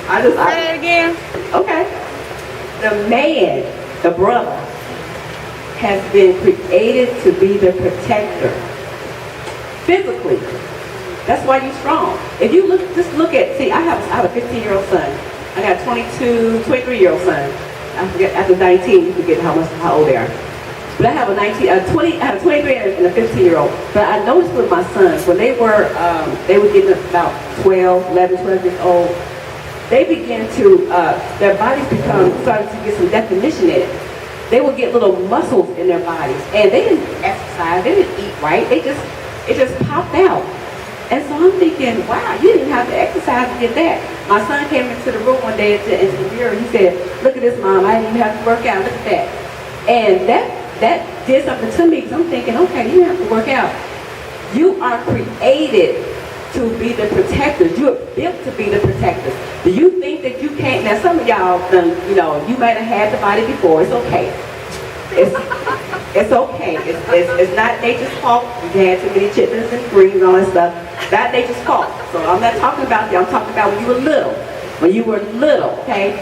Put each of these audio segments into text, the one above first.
Say it again. Okay. The man, the brother, has been created to be the protector. Physically. That's why you're strong. If you just look at, see, I have a 15-year-old son. I got a 23-year-old son. I forget, after 19, you forget how old they are. But I have a 23 and a 15-year-old. But I noticed with my sons, when they were getting about 11, 12 years old, they began to, their bodies started to get some definition in it. They would get little muscles in their bodies. And they didn't exercise, they didn't eat right, it just popped out. And so I'm thinking, wow, you didn't have to exercise to get that. My son came into the room one day into the mirror, he said, look at this, Mom, I didn't even have to work out, look at that. And that did something to me, because I'm thinking, okay, you didn't have to work out. You are created to be the protectors. You are built to be the protectors. Do you think that you can't? Now, some of y'all, you might have had the body before. It's okay. It's okay. It's not nature's fault. You had too many chitlins and greens and all that stuff. Not nature's fault. So I'm not talking about you. I'm talking about when you were little. When you were little, okay?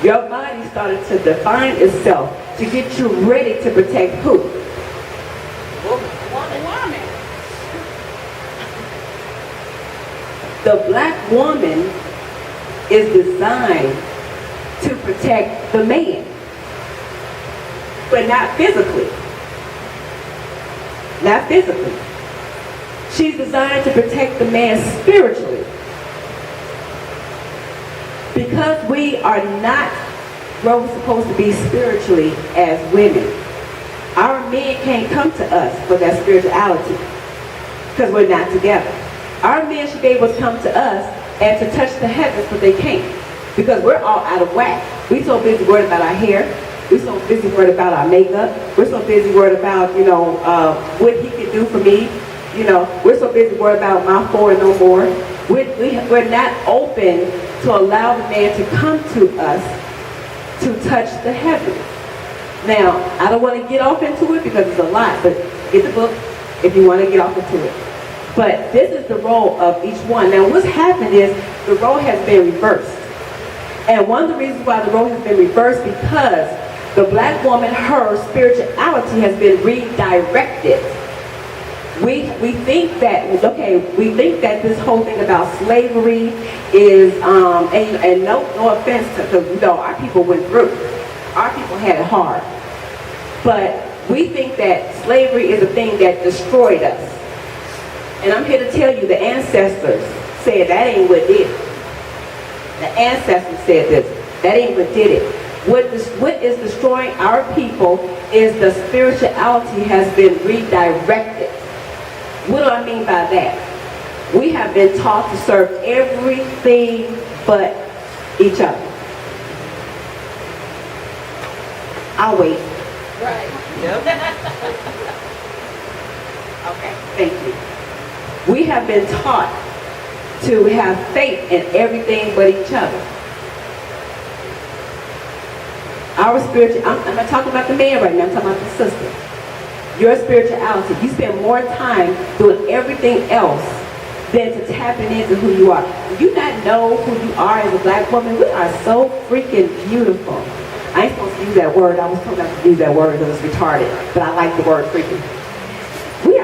Your body started to define itself to get you ready to protect who? Woman. The black woman is designed to protect the man, but not physically. Not physically. She's designed to protect the man spiritually. Because we are not where we're supposed to be spiritually as women, our men can't come to us for that spirituality because we're not together. Our men should be able to come to us and to touch the heavens, but they can't because we're all out of whack. We're so busy worried about our hair. We're so busy worried about our makeup. We're so busy worried about, what he can do for me. We're so busy worried about my four and no more. We're not open to allow the man to come to us to touch the heavens. Now, I don't want to get off into it because it's a lot, but get the book if you want to get off into it. But this is the role of each one. Now, what's happened is the role has been reversed. And one of the reasons why the role has been reversed because the black woman, her spirituality has been redirected. We think that this whole thing about slavery is, and no offense to, because our people went through. Our people had it hard. But we think that slavery is a thing that destroyed us. And I'm here to tell you the ancestors said that ain't what did it. The ancestors said this. That ain't what did it. What is destroying our people is the spirituality has been redirected. What do I mean by that? We have been taught to serve everything but each other. I'll wait. Right. Yep. Okay, thank you. We have been taught to have faith in everything but each other. Our spiritual, I'm not talking about the man right now, I'm talking about the sister. Your spirituality, you spend more time doing everything else than to tapping into who you are. Do you not know who you are as a black woman? We are so freaking beautiful. I ain't supposed to use that word. I was told not to use that word because it's retarded, but I like the word freaking. We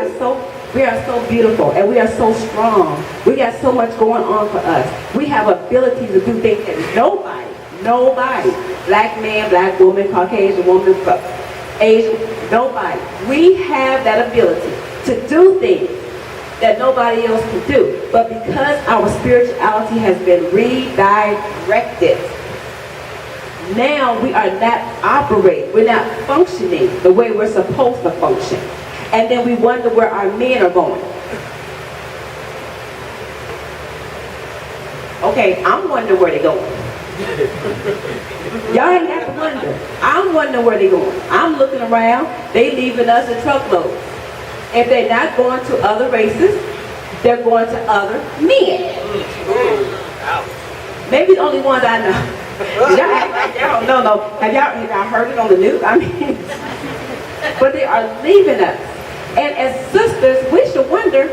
are so beautiful and we are so strong. We got so much going on for us. We have ability to do things that nobody, black man, black woman, Caucasian woman, Asian, nobody. We have that ability to do things that nobody else can do. But because our spirituality has been redirected, now we are not operating, we're not functioning the way we're supposed to function. And then we wonder where our men are going. Okay, I'm wondering where they're going. Y'all ain't got to wonder. I'm wondering where they're going. I'm looking around, they leaving us in truckloads. If they're not going to other races, they're going to other men. Maybe the only ones I know. Y'all act like y'all don't know. Have y'all heard it on the news? I mean, but they are leaving us. And as sisters, we should wonder,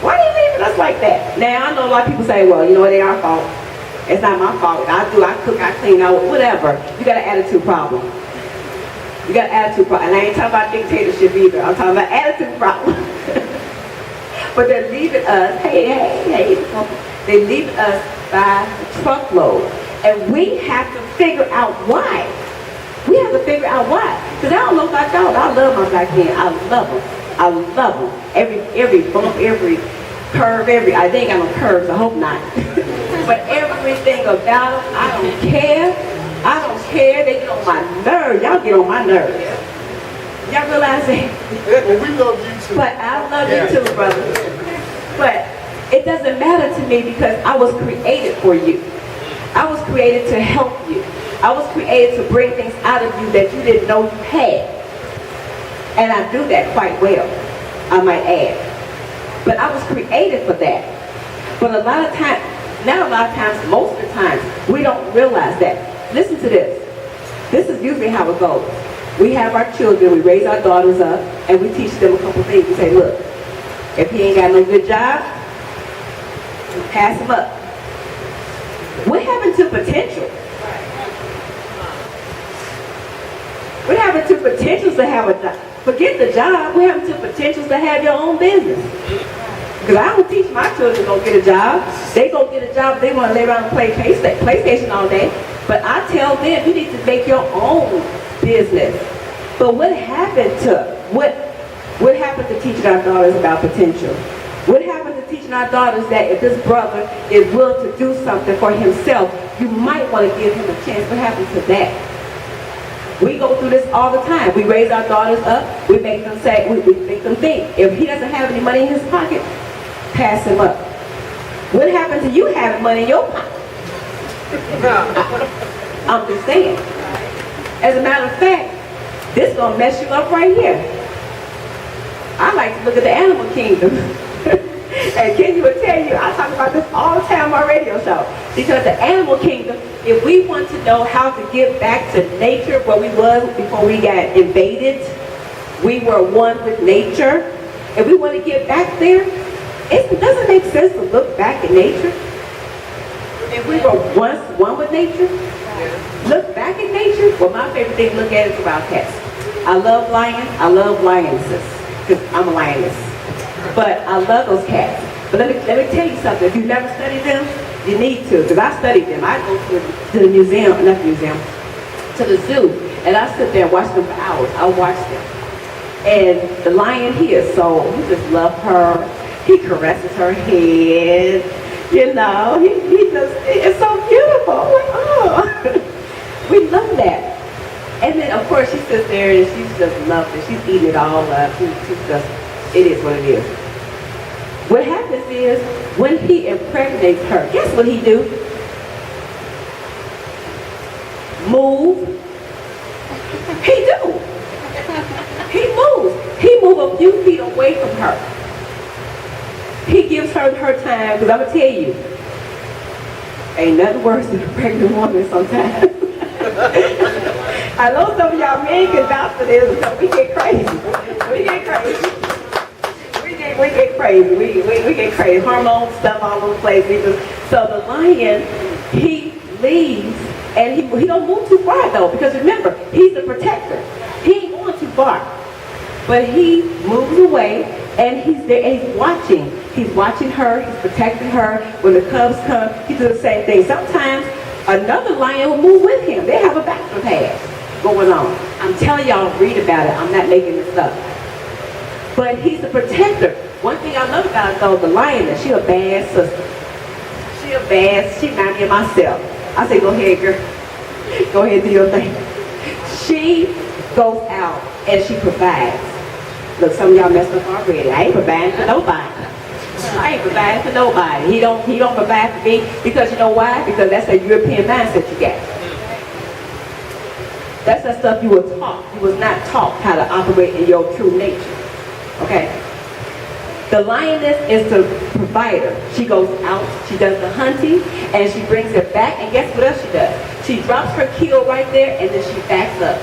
why are they leaving us like that? Now, I know a lot of people say, well, it ain't our fault. It's not my fault. I cook, I clean, whatever. You got an attitude problem. You got an attitude problem. And I ain't talking about dictatorship either. I'm talking about attitude problem. But they're leaving us, hey. They leave us by the truckload. And we have to figure out why. We have to figure out why. Because I don't know about y'all. I love my black men. I love them. I love them. Every bump, every curve, I ain't got no curves. I hope not. But everything about them, I don't care. I don't care. They get on my nerves. Y'all get on my nerves. Y'all realize that? Well, we love you too. But I love you too, brother. But it doesn't matter to me because I was created for you. I was created to help you. I was created to bring things out of you that you didn't know you had. And I do that quite well, I might add. But I was created for that. But a lot of times, not a lot of times, most of the times, we don't realize that. Listen to this. This is usually how it goes. We have our children, we raise our daughters up, and we teach them a couple things. We say, look, if he ain't got no good job, pass him up. What happened to potential? What happened to potentials to have a job? Forget the job. What happened to potentials to have your own business? Because I don't teach my children to go get a job. They go get a job, they want to lay around and play PlayStation all day. But I tell them, you need to make your own business. But what happened to teaching our daughters about potential? What happened to teaching our daughters that if this brother is willing to do something for himself, you might want to give him a chance? What happened to that? We go through this all the time. We raise our daughters up. We make them say, we make them think. If he doesn't have any money in his pocket, pass him up. What happened to you having money in your pocket? I'm just saying. As a matter of fact, this is going to mess you up right here. I like to look at the animal kingdom. And Kenzie will tell you, I talk about this all the time on my radio show. Because the animal kingdom, if we want to know how to get back to nature where we was before we got invaded, we were one with nature. If we want to get back there, it doesn't make sense to look back at nature. If we were once one with nature, look back at nature. Well, my favorite thing to look at is wild cats. I love lions. I love lionesses because I'm a lioness. But I love those cats. But let me tell you something. If you've never studied them, you need to. Because I studied them. I go to the museum, not the museum, to the zoo, and I sit there and watch them for hours. I watch them. And the lion here, so he just loves her. He caresses her head. You know, he just, it's so beautiful. Like, oh, we love that. And then, of course, she sits there and she's just loves it. She's eating it all up. She's just, it is what it is. What happens is, when he impregnates her, guess what he do? Move. He do. He moves. He move a few feet away from her. He gives her time, because I'm going to tell you, ain't nothing worse than a pregnant woman sometimes. I know some of y'all men can vouch for this, so we get crazy. We get crazy. We get crazy. We get crazy. Hormone stuff all over the place. So the lion, he leaves, and he don't move too far though, because remember, he's the protector. He ain't going too far. But he moves away, and he's there, and he's watching. He's watching her, he's protecting her. When the cubs come, he does the same thing. Sometimes another lion will move with him. They have a battle pass going on. I'm telling y'all, read about it. I'm not making this up. But he's the protector. One thing I love about though, the lioness, she a bad sister. She reminds me of myself. I say, go ahead, girl. Go ahead and do your thing. She goes out and she provides. Look, some of y'all messed up already. I ain't providing for nobody. I ain't providing for nobody. He don't provide for me because you know why? Because that's a European mindset you got. That's the stuff you were taught. You was not taught how to operate in your true nature. Okay? The lioness is the provider. She goes out, she does the hunting, and she brings it back, and guess what else she does? She drops her kill right there, and then she backs up.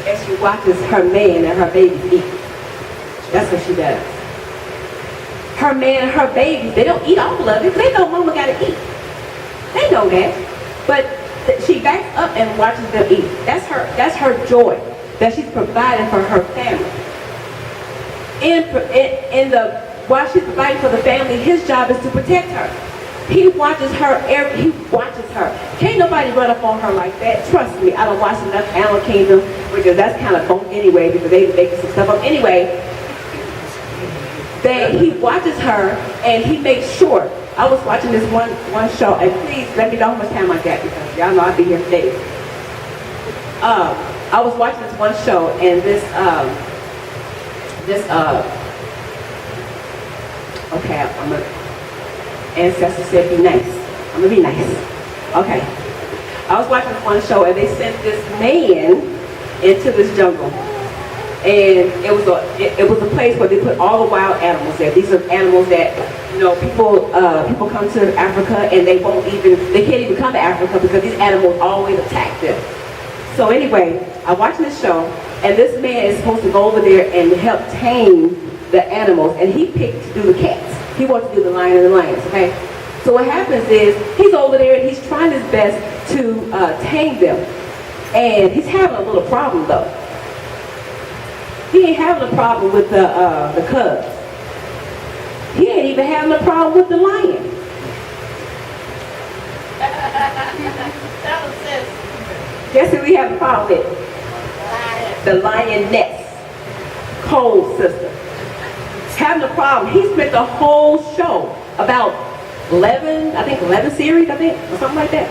As she She watches her man and her babies eat. That's what she does. Her man and her babies, they don't eat all of it because they know mama gotta eat. They know that. But she backs up and watches them eat. That's her joy that she's providing for her family. While she's providing for the family, his job is to protect her. He watches her. Can't nobody run up on her like that. Trust me, I don't watch enough Animal Kingdom, because that's kind of bunk anyway, because they making some stuff up anyway. He watches her and he makes sure. I was watching this one show, and please let me know how much time I got, because y'all know I'll be here for days. I was watching this one show, and okay, ancestor said be nice. I'm gonna be nice. Okay. I was watching this one show, and they sent this man into this jungle. And it was a place where they put all the wild animals there. These are animals that, people come to Africa and they can't even come to Africa because these animals always attack them. So anyway, I'm watching this show, and this man is supposed to go over there and help tame the animals, and he picked to do the cats. He wants to do the lion and the lions, okay? So what happens is, he's over there and he's trying his best to tame them. And he's having a little problem though. He ain't having a problem with the cubs. He ain't even having a problem with the lion. Guess who we have a problem with? The lioness. Cold sister. Having a problem. He spent the whole show, about 11 series, or something like that.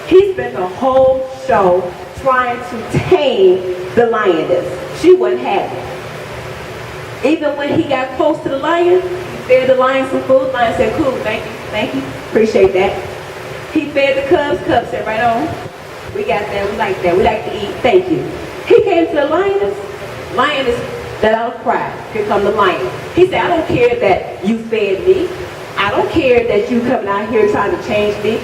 He spent the whole show trying to tame the lioness. She wasn't happy. Even when he got close to the lion, he fed the lion some food. The lion said, cool, thank you, appreciate that. He fed the cubs said, right on. We got that, we like to eat, thank you. He came to the lioness let out a cry. Here come the lion. He said, I don't care that you fed me. I don't care that you coming out here trying to change me.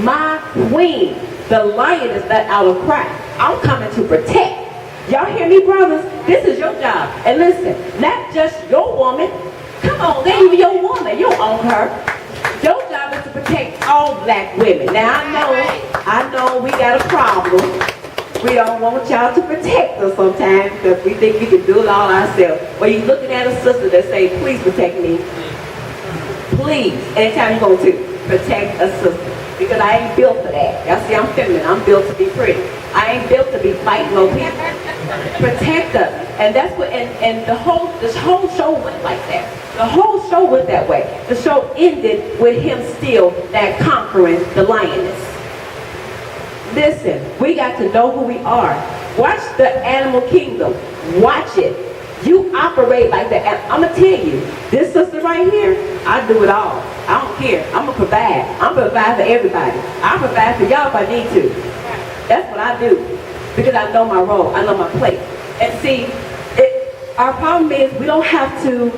My queen, the lioness, let out a cry. I'm coming to protect. Y'all hear me, brothers? This is your job. And listen, not just your woman. Come on, they even your woman. You don't own her. Your job is to protect all black women. Now, I know we got a problem. We don't want y'all to protect us sometimes because we think we can do it all ourselves. But you're looking at a sister that say, please protect me. Please, anytime you're going to protect a sister. Because I ain't built for that. Y'all see, I'm feminine. I'm built to be pretty. I ain't built to be fighting no people. Protect us. And that's what, and this whole show went like that. The whole show went that way. The show ended with him still conquering the lioness. Listen, we got to know who we are. Watch the Animal Kingdom. Watch it. You operate like that. I'm going to tell you, this sister right here, I do it all. I don't care. I'm going to provide. I'm going to provide for everybody. I'll provide for y'all if I need to. That's what I do. Because I know my role. I know my place. And see, our problem is we don't have to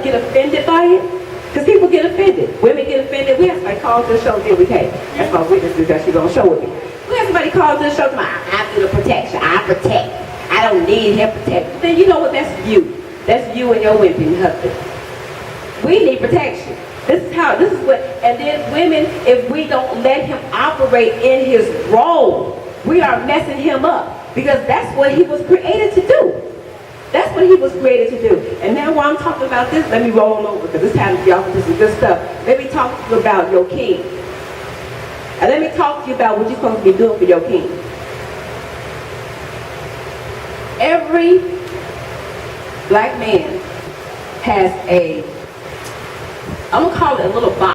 get offended by it. Because people get offended. Women get offended. We have somebody call to the show, then we can't. That's my witness that she's going to show with me. We have somebody call to the show, I do the protection. I protect. I don't need him protected. Then you know what? That's you. That's you and your wimpy husband. We need protection. And then women, if we don't let him operate in his role, we are messing him up. Because that's what he was created to do. That's what he was created to do. And now while I'm talking about this, let me roll over because this time y'all can do some good stuff. Let me talk to you about your king. And let me talk to you about what you're supposed to be doing for your king. Every black man has I'm going to call it a little box.